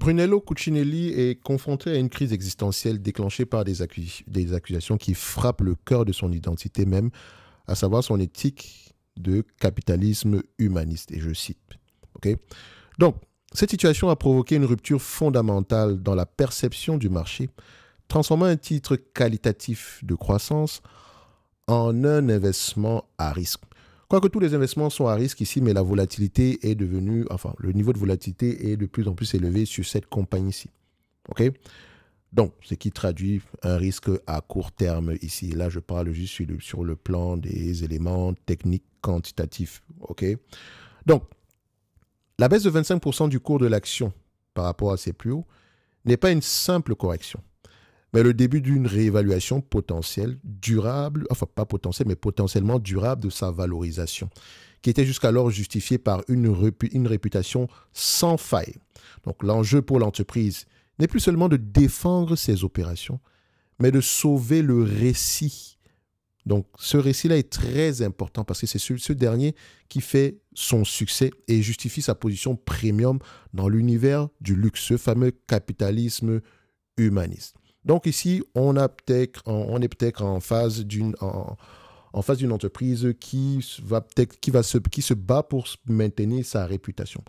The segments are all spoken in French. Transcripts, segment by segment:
Brunello Cucinelli est confronté à une crise existentielle déclenchée par des accusations qui frappent le cœur de son identité même, à savoir son éthique de capitalisme humaniste. Et je cite. Ok. Donc, cette situation a provoqué une rupture fondamentale dans la perception du marché, transformant un titre qualitatif de croissance en un investissement à risque. Quoique tous les investissements sont à risque ici, mais la volatilité est devenue, enfin, le niveau de volatilité est de plus en plus élevé sur cette compagnie-ci. OK? Donc, ce qui traduit un risque à court terme ici. Là, je parle juste sur le plan des éléments techniques quantitatifs. OK? Donc, la baisse de 25% du cours de l'action par rapport à ses plus hauts n'est pas une simple correction, mais le début d'une réévaluation potentielle, durable, enfin pas potentielle, mais potentiellement durable de sa valorisation, qui était jusqu'alors justifiée par une réputation sans faille. Donc l'enjeu pour l'entreprise n'est plus seulement de défendre ses opérations, mais de sauver le récit. Donc ce récit-là est très important parce que c'est ce dernier qui fait son succès et justifie sa position premium dans l'univers du luxe, ce fameux capitalisme humaniste. Donc ici, on est peut-être en face d'une entreprise qui se bat pour maintenir sa réputation.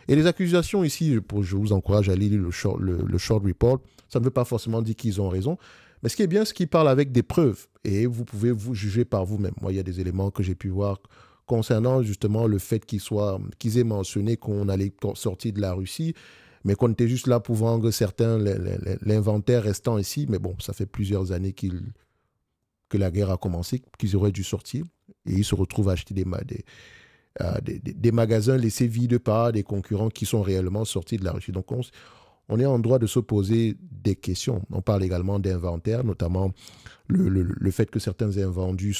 Et les accusations ici, je vous encourage à lire le short report. Ça ne veut pas forcément dire qu'ils ont raison, mais ce qui est bien, c'est qu'ils parlent avec des preuves et vous pouvez vous juger par vous-même. Moi, il y a des éléments que j'ai pu voir concernant justement le fait qu'ils aient mentionné qu'on allait sortir de la Russie, mais qu'on était juste là pour vendre l'inventaire restant ici. Mais bon, ça fait plusieurs années que la guerre a commencé, qu'ils auraient dû sortir. Et ils se retrouvent à acheter des magasins laissés vides par des concurrents qui sont réellement sortis de la Russie. Donc, on est en droit de se poser des questions. On parle également d'inventaire, notamment le fait que certains invendus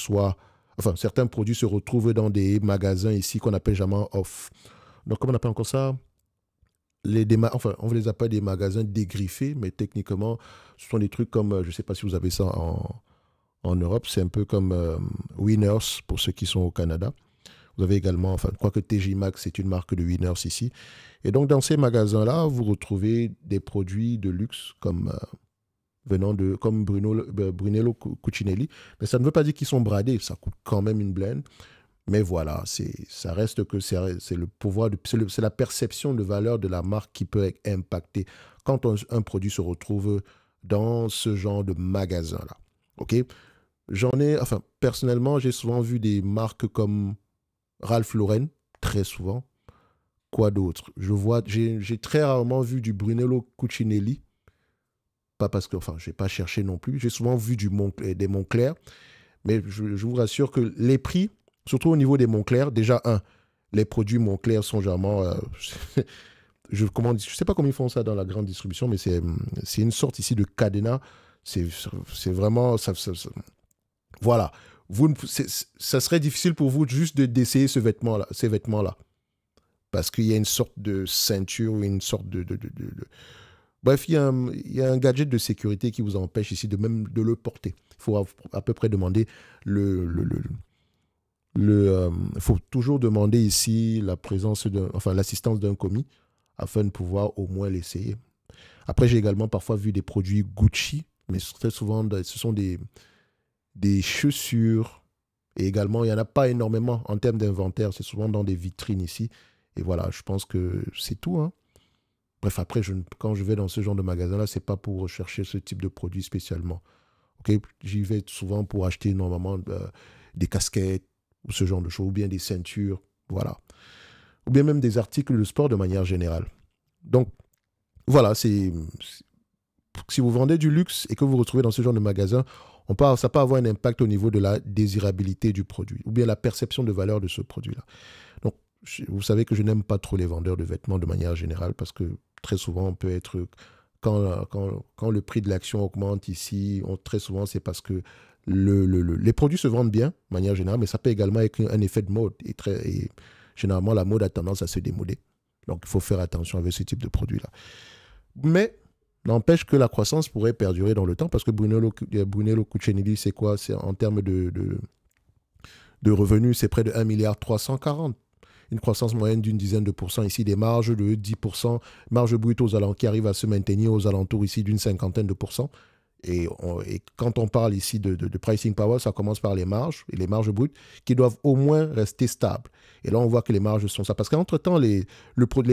certains produits se retrouvent dans des magasins ici qu'on appelle généralement off. Donc, comment on appelle encore ça? On ne les appelle des magasins dégriffés, mais techniquement, ce sont des trucs comme, je ne sais pas si vous avez ça en Europe, c'est un peu comme Winners pour ceux qui sont au Canada. Vous avez également, quoique TJ Maxx, c'est une marque de Winners ici. Et donc, dans ces magasins-là, vous retrouvez des produits de luxe comme Brunello Cucinelli. Mais ça ne veut pas dire qu'ils sont bradés, ça coûte quand même une blende. Mais voilà, ça reste que c'est le pouvoir, c'est la perception de valeur de la marque qui peut être impactée quand un produit se retrouve dans ce genre de magasin-là. OK? Personnellement, j'ai souvent vu des marques comme Ralph Lauren, très souvent. Quoi d'autre? J'ai très rarement vu du Brunello Cucinelli. Pas parce que, je n'ai pas cherché non plus. J'ai souvent vu des Moncler. Mais je vous rassure que les prix, surtout au niveau des Moncler, déjà, les produits Moncler sont généralement... je ne sais pas comment ils font ça dans la grande distribution, mais c'est une sorte ici de cadenas. C'est vraiment... voilà. Ça serait difficile pour vous juste d'essayer ces vêtements-là. Parce qu'il y a une sorte de ceinture, une sorte de... Bref, il y a un gadget de sécurité qui vous empêche ici même de le porter. Il faut à peu près demander faut toujours demander ici l'assistance d'un commis afin de pouvoir au moins l'essayer. Après, j'ai également parfois vu des produits Gucci, mais très souvent, ce sont des chaussures. Et également, il n'y en a pas énormément en termes d'inventaire. C'est souvent dans des vitrines ici. Et voilà, je pense que c'est tout, hein. Bref, après, quand je vais dans ce genre de magasin-là, ce n'est pas pour rechercher ce type de produit spécialement. Okay? J'y vais souvent pour acheter normalement des casquettes ou ce genre de choses, ou bien des ceintures, voilà. Ou bien même des articles de sport de manière générale. Donc, voilà, si vous vendez du luxe et que vous vous retrouvez dans ce genre de magasin, ça peut avoir un impact au niveau de la désirabilité du produit, ou bien la perception de valeur de ce produit-là. Donc, vous savez que je n'aime pas trop les vendeurs de vêtements de manière générale parce que très souvent, on peut être... Quand le prix de l'action augmente ici, très souvent, c'est parce que les produits se vendent bien, de manière générale, mais ça peut également être un effet de mode. Et généralement, la mode a tendance à se démoder. Donc, il faut faire attention avec ce type de produit-là. Mais, n'empêche que la croissance pourrait perdurer dans le temps parce que Brunello Cucinelli, c'est quoi? C'est en termes de revenus, c'est près de 1,340 milliard. une croissance moyenne d'une dizaine de pourcents ici, des marges de 10%, marge brute aux alentours qui arrive à se maintenir aux alentours ici d'une cinquantaine de pourcents. Et quand on parle ici de pricing power, ça commence par les marges, et les marges brutes qui doivent au moins rester stables. Et là, on voit que les marges sont ça. Parce qu'entre-temps, les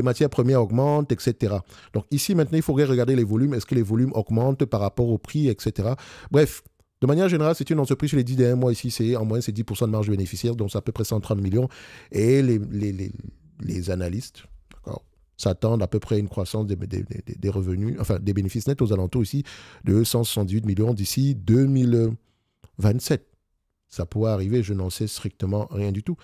matières premières augmentent, etc. Donc ici, maintenant, il faudrait regarder les volumes. Est-ce que les volumes augmentent par rapport au prix, etc. Bref, de manière générale, c'est une entreprise sur les 10 derniers mois ici, en moyenne, c'est 10% de marge bénéficiaire, donc c'est à peu près 130 millions. Et les analystes, s'attendent à peu près à une croissance des revenus, enfin des bénéfices nets aux alentours ici de 178 millions d'ici 2027. Ça pourrait arriver, je n'en sais strictement rien du tout.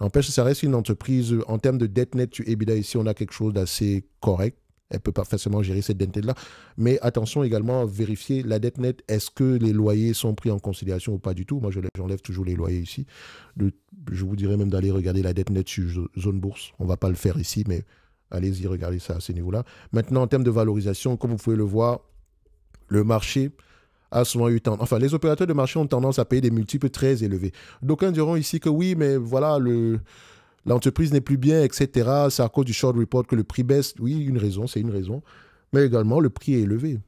N'empêche, ça reste une entreprise, en termes de dette nette sur EBITDA, ici, on a quelque chose d'assez correct. Elle peut pas facilement gérer cette dette nette-là. Mais attention également à vérifier la dette nette. Est-ce que les loyers sont pris en considération ou pas du tout? Moi, j'enlève toujours les loyers ici. Je vous dirais même d'aller regarder la dette nette sur Zone Bourse. On ne va pas le faire ici, mais allez-y, regardez ça à ce niveau-là. Maintenant, en termes de valorisation, comme vous pouvez le voir, le marché a souvent eu tendance... Enfin, les opérateurs de marché ont tendance à payer des multiples très élevés. D'aucuns diront ici que oui, mais voilà, l'entreprise n'est plus bien, etc. C'est à cause du short report que le prix baisse. Oui, une raison, c'est une raison. Mais également, le prix est élevé.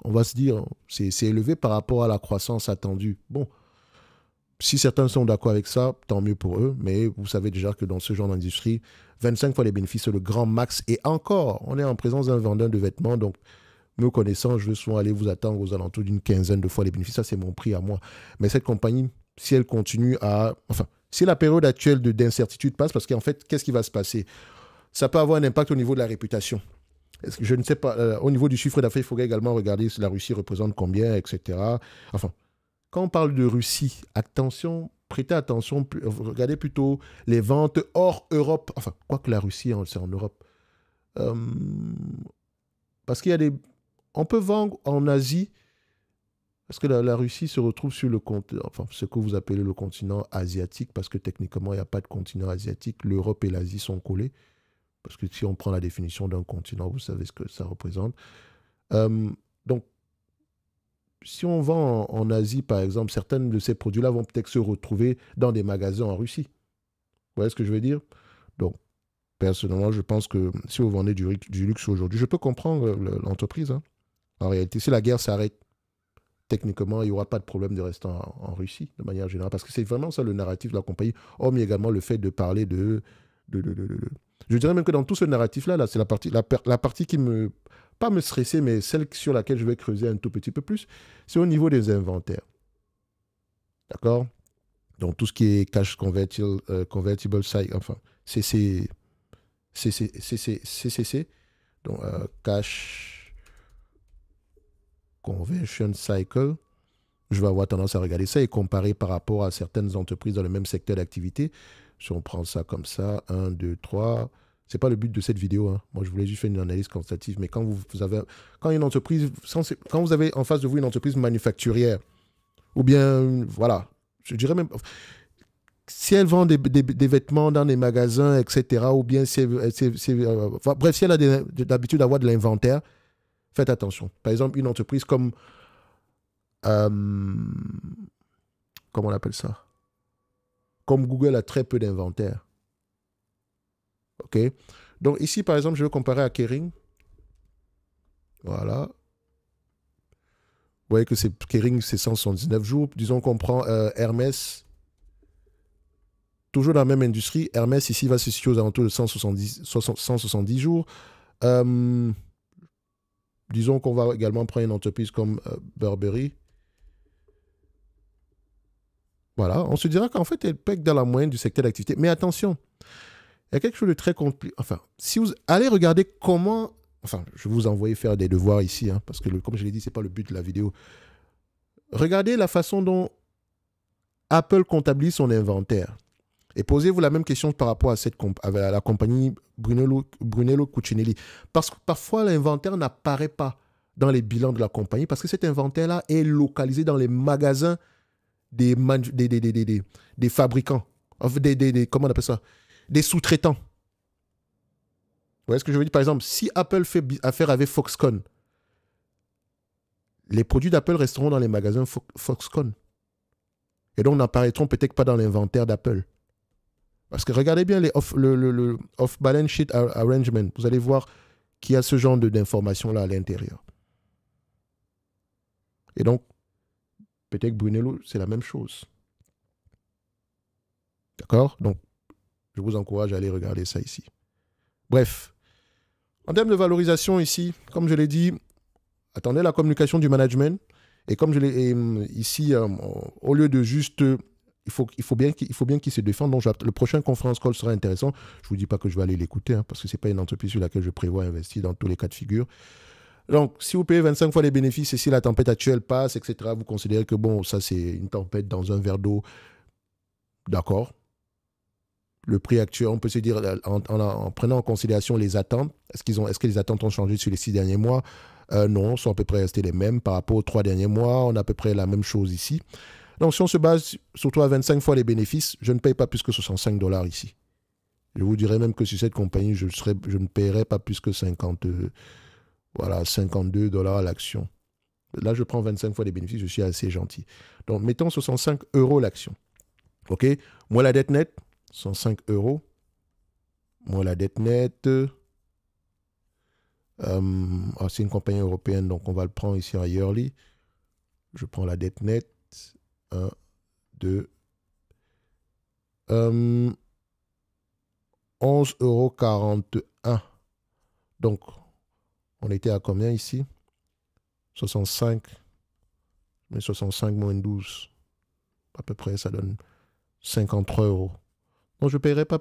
On va se dire, c'est élevé par rapport à la croissance attendue. Bon, si certains sont d'accord avec ça, tant mieux pour eux. Mais vous savez déjà que dans ce genre d'industrie, 25 fois les bénéfices, c'est le grand max. Et encore, on est en présence d'un vendeur de vêtements. Donc, me connaissant, je vais souvent aller vous attendre aux alentours d'une quinzaine de fois les bénéfices. Ça, c'est mon prix à moi. Mais cette compagnie, si elle continue à... Enfin, si la période actuelle d'incertitude passe, parce qu'en fait, qu'est-ce qui va se passer? Ça peut avoir un impact au niveau de la réputation. Je ne sais pas. Au niveau du chiffre d'affaires, il faudrait également regarder si la Russie représente combien, etc. Enfin, quand on parle de Russie, attention, prêtez attention, regardez plutôt les ventes hors Europe. Enfin, quoique la Russie, c'est en Europe. Parce qu'il y a des... On peut vendre en Asie, parce que la Russie se retrouve sur le continent, enfin, ce que vous appelez le continent asiatique, parce que techniquement, il n'y a pas de continent asiatique. L'Europe et l'Asie sont collés. Parce que si on prend la définition d'un continent, vous savez ce que ça représente. Donc, si on vend en Asie, par exemple, certains de ces produits-là vont peut-être se retrouver dans des magasins en Russie. Vous voyez ce que je veux dire? Donc, personnellement, je pense que si vous vendez du luxe aujourd'hui, je peux comprendre l'entreprise. Hein. En réalité, si la guerre s'arrête, techniquement, il n'y aura pas de problème de rester en Russie, de manière générale. Parce que c'est vraiment ça le narratif de la compagnie. Hormis également le fait de parler je dirais même que dans tout ce narratif-là, c'est la partie qui me... Pas me stresser, mais celle sur laquelle je vais creuser un tout petit peu plus, c'est au niveau des inventaires. D'accord? Donc, tout ce qui est cash convertible cycle, enfin, CCC. Donc, cash conversion cycle. Je vais avoir tendance à regarder ça et comparer par rapport à certaines entreprises dans le même secteur d'activité. Si on prend ça comme ça, 1, 2, 3... Ce n'est pas le but de cette vidéo. Hein. Moi, je voulais juste faire une analyse quantitative. Mais quand vous avez en face de vous une entreprise manufacturière, ou bien, voilà, je dirais même, si elle vend des vêtements dans des magasins, etc., ou bien bref, si elle a l'habitude d'avoir de l'inventaire, faites attention. Par exemple, une entreprise comme, comment on appelle ça? Comme Google a très peu d'inventaire. OK. Donc ici, par exemple, je vais comparer à Kering. Voilà. Vous voyez que Kering, c'est 179 jours. Disons qu'on prend Hermès. Toujours dans la même industrie. Hermès, ici, va se situer aux alentours de 170 jours. Disons qu'on va également prendre une entreprise comme Burberry. Voilà. On se dira qu'en fait, elle pègue dans la moyenne du secteur d'activité. Mais attention, il y a quelque chose de très compliqué. Enfin, si vous allez regarder comment... Enfin, je vais vous envoyer faire des devoirs ici, hein, parce que, comme je l'ai dit, ce n'est pas le but de la vidéo. Regardez la façon dont Apple comptabilise son inventaire. Et posez-vous la même question par rapport à la compagnie Brunello Cucinelli. Parce que parfois, l'inventaire n'apparaît pas dans les bilans de la compagnie, parce que cet inventaire-là est localisé dans les magasins des fabricants. Comment on appelle ça? Des sous-traitants. Vous voyez ce que je veux dire? Par exemple, si Apple fait affaire avec Foxconn, les produits d'Apple resteront dans les magasins Foxconn. Et donc n'apparaîtront peut-être pas dans l'inventaire d'Apple. Parce que regardez bien le off-balance sheet arrangement. Vous allez voir qu'il y a ce genre d'informations-là à l'intérieur. Et donc, peut-être Brunello, c'est la même chose. D'accord? Donc, je vous encourage à aller regarder ça ici. Bref, en termes de valorisation ici, comme je l'ai dit, attendez la communication du management. Et comme je l'ai ici, au lieu de juste... Il faut bien qu'il se défende. Donc, le prochain conférence call sera intéressant. Je ne vous dis pas que je vais aller l'écouter, hein, parce que ce n'est pas une entreprise sur laquelle je prévois investir dans tous les cas de figure. Donc, si vous payez 25 fois les bénéfices et si la tempête actuelle passe, etc., vous considérez que, bon, ça, c'est une tempête dans un verre d'eau. D'accord. Le prix actuel, on peut se dire, en prenant en considération les attentes, est-ce que les attentes ont changé sur les 6 derniers mois? Non, sont à peu près restés les mêmes. Par rapport aux 3 derniers mois, on a à peu près la même chose ici. Donc, si on se base surtout à 25 fois les bénéfices, je ne paye pas plus que 65 $ ici. Je vous dirais même que sur cette compagnie, je ne paierai pas plus que 52 $ à l'action. Là, je prends 25 fois les bénéfices, je suis assez gentil. Donc, mettons 65 € l'action. OK? Moi, la dette nette, 105 €. Moi, la dette nette, c'est une compagnie européenne, donc on va le prendre ici à Yearly. Je prends la dette nette. 1, 2, 11,41 €. Donc, on était à combien ici? 65. Mais 65 moins 12. À peu près, ça donne 53 €. Donc, je ne paierai pas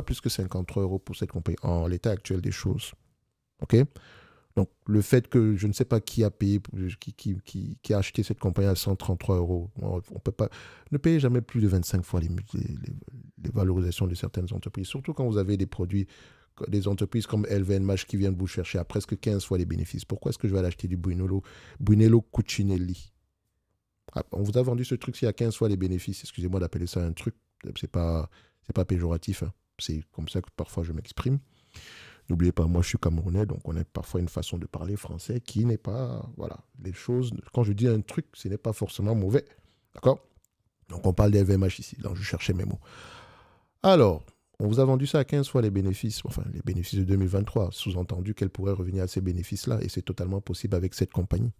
plus que 53 € pour cette compagnie en l'état actuel des choses. OK? Donc, le fait que je ne sais pas qui a payé, qui a acheté cette compagnie à 133 €, on peut pas, ne payez jamais plus de 25 fois les valorisations de certaines entreprises. Surtout quand vous avez des produits, des entreprises comme LVMH qui viennent vous chercher à presque 15 fois les bénéfices. Pourquoi est-ce que je vais aller acheter du Brunello Cucinelli? On vous a vendu ce truc-ci à 15 fois les bénéfices. Excusez-moi d'appeler ça un truc. C'est pas péjoratif. Hein. C'est comme ça que parfois je m'exprime. N'oubliez pas, moi je suis camerounais, donc on a parfois une façon de parler français qui n'est pas... Voilà, les choses... Quand je dis un truc, ce n'est pas forcément mauvais. D'accord? Donc on parle des LVMH ici, donc je cherchais mes mots. Alors, on vous a vendu ça à 15 fois les bénéfices, enfin les bénéfices de 2023, sous-entendu qu'elle pourrait revenir à ces bénéfices-là, et c'est totalement possible avec cette compagnie.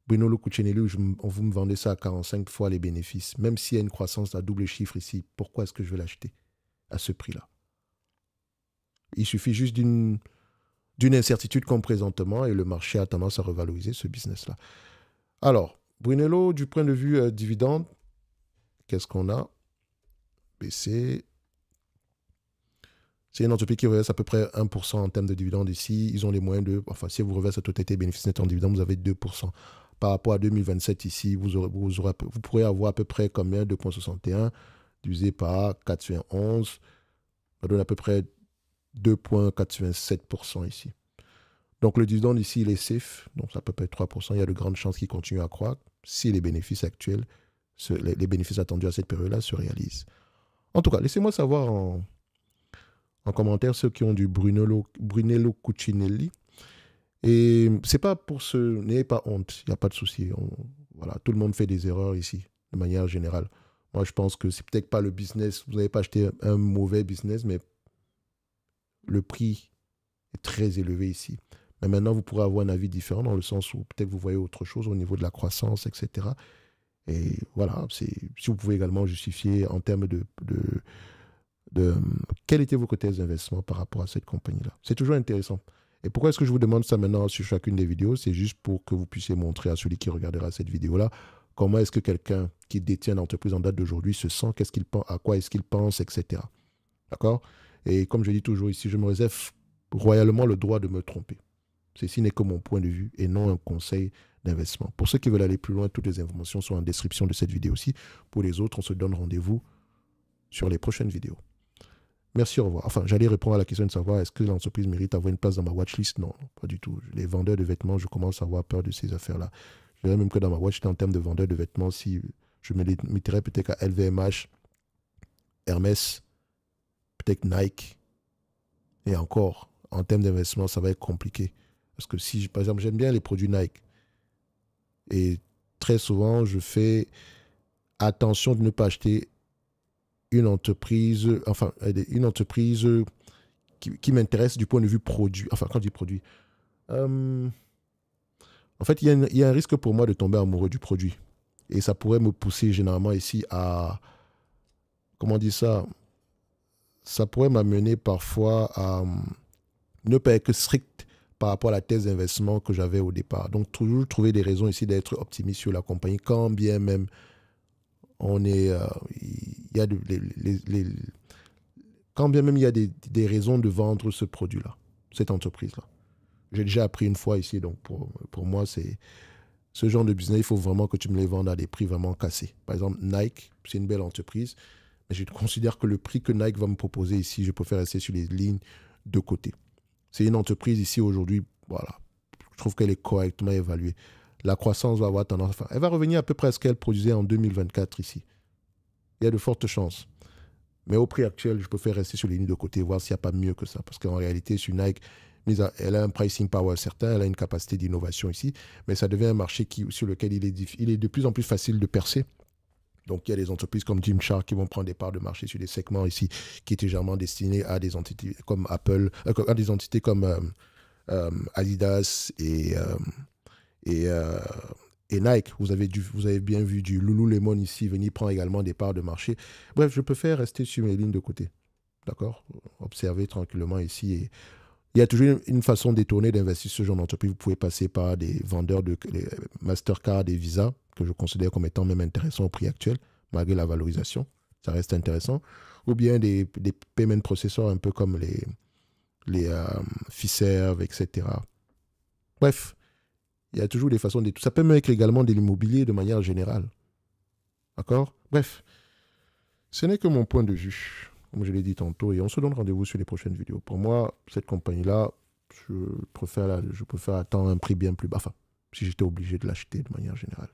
Brunello Cucinelli, vous me vendez ça à 45 fois les bénéfices, même s'il y a une croissance à double chiffre ici, pourquoi est-ce que je vais l'acheter à ce prix-là? Il suffit juste d'une incertitude comme présentement et le marché a tendance à revaloriser ce business-là. Alors, Brunello, du point de vue dividende, qu'est-ce qu'on a? BC. C'est une entreprise qui reverse à peu près 1% en termes de dividendes ici. Ils ont les moyens de... Enfin, si vous reversez la totalité bénéfice net en dividende, vous avez 2%. Par rapport à 2027 ici, vous pourrez avoir à peu près combien? 2,61 divisé par 4,11. Ça donne à peu près 2,87% ici. Donc le dividende ici, il est safe, donc ça peut être 3%. Il y a de grandes chances qu'il continue à croître si les bénéfices actuels, les bénéfices attendus à cette période-là se réalisent. En tout cas, laissez-moi savoir en commentaire ceux qui ont du Brunello Cucinelli. Et c'est pas pour n'ayez pas honte, il n'y a pas de souci. Voilà, tout le monde fait des erreurs ici, de manière générale. Moi, je pense que c'est peut-être pas le business, vous n'avez pas acheté un mauvais business, mais le prix est très élevé ici. Mais maintenant, vous pourrez avoir un avis différent dans le sens où peut-être vous voyez autre chose au niveau de la croissance, etc. Et voilà, si vous pouvez également justifier en termes de quels étaient vos côtés d'investissement par rapport à cette compagnie-là. C'est toujours intéressant. Et pourquoi est-ce que je vous demande ça maintenant sur chacune des vidéos? C'est juste pour que vous puissiez montrer à celui qui regardera cette vidéo-là comment est-ce que quelqu'un qui détient l'entreprise en date d'aujourd'hui se sent, qu'est-ce qu'il pense, à quoi est-ce qu'il pense, etc. D'accord? Et comme je dis toujours ici, je me réserve royalement le droit de me tromper. Ceci n'est que mon point de vue et non un conseil d'investissement. Pour ceux qui veulent aller plus loin, toutes les informations sont en description de cette vidéo-ci. Pour les autres, on se donne rendez-vous sur les prochaines vidéos. Merci, au revoir. Enfin, j'allais répondre à la question de savoir est-ce que l'entreprise mérite d'avoir une place dans ma watchlist? Non, pas du tout. Les vendeurs de vêtements, je commence à avoir peur de ces affaires-là. Je dirais même que dans ma watchlist, en termes de vendeurs de vêtements, si je me limiterais peut-être à LVMH, Hermès, peut-être Nike, et encore, en termes d'investissement, ça va être compliqué. Parce que si, par exemple, j'aime bien les produits Nike, et très souvent, je fais attention de ne pas acheter une entreprise, enfin, une entreprise qui m'intéresse du point de vue produit. Enfin, quand je dis produit, en fait, il y a un risque pour moi de tomber amoureux du produit. Et ça pourrait me pousser généralement ici à, comment on dit ça, ça pourrait m'amener parfois à ne pas être strict par rapport à la thèse d'investissement que j'avais au départ. Donc, toujours trouver des raisons ici d'être optimiste sur la compagnie, quand bien même on est, il y a quand bien même il y a des raisons de vendre ce produit-là, cette entreprise-là. J'ai déjà appris une fois ici, donc pour moi, c'est ce genre de business, il faut vraiment que tu me les vendes à des prix vraiment cassés. Par exemple, Nike, c'est une belle entreprise, mais je considère que le prix que Nike va me proposer ici, je préfère rester sur les lignes de côté. C'est une entreprise ici aujourd'hui, voilà, je trouve qu'elle est correctement évaluée. La croissance va avoir tendance, enfin, elle va revenir à peu près à ce qu'elle produisait en 2024 ici. Il y a de fortes chances. Mais au prix actuel, je préfère rester sur les lignes de côté, voir s'il n'y a pas mieux que ça. Parce qu'en réalité, sur Nike, elle a un pricing power certain, elle a une capacité d'innovation ici, mais ça devient un marché sur lequel il est de plus en plus facile de percer. Donc, il y a des entreprises comme Gymshark qui vont prendre des parts de marché sur des segments ici qui étaient généralement destinés à des entités comme Apple, à des entités comme Adidas et Nike. Vous avez bien vu du Lululemon ici venir prendre également des parts de marché. Bref, je préfère rester sur mes lignes de côté. D'accord? Observer tranquillement ici. Et il y a toujours une façon détournée d'investir ce genre d'entreprise. Vous pouvez passer par des vendeurs de Mastercard et Visa, que je considère comme étant même intéressants au prix actuel, malgré la valorisation. Ça reste intéressant. Ou bien des payment processors un peu comme les Fiserv, etc. Bref, il y a toujours des façons de... Ça peut même être également de l'immobilier de manière générale. D'accord? Bref, ce n'est que mon point de vue, comme je l'ai dit tantôt, et on se donne rendez-vous sur les prochaines vidéos. Pour moi, cette compagnie-là, je préfère attendre un prix bien plus bas. Enfin, si j'étais obligé de l'acheter de manière générale.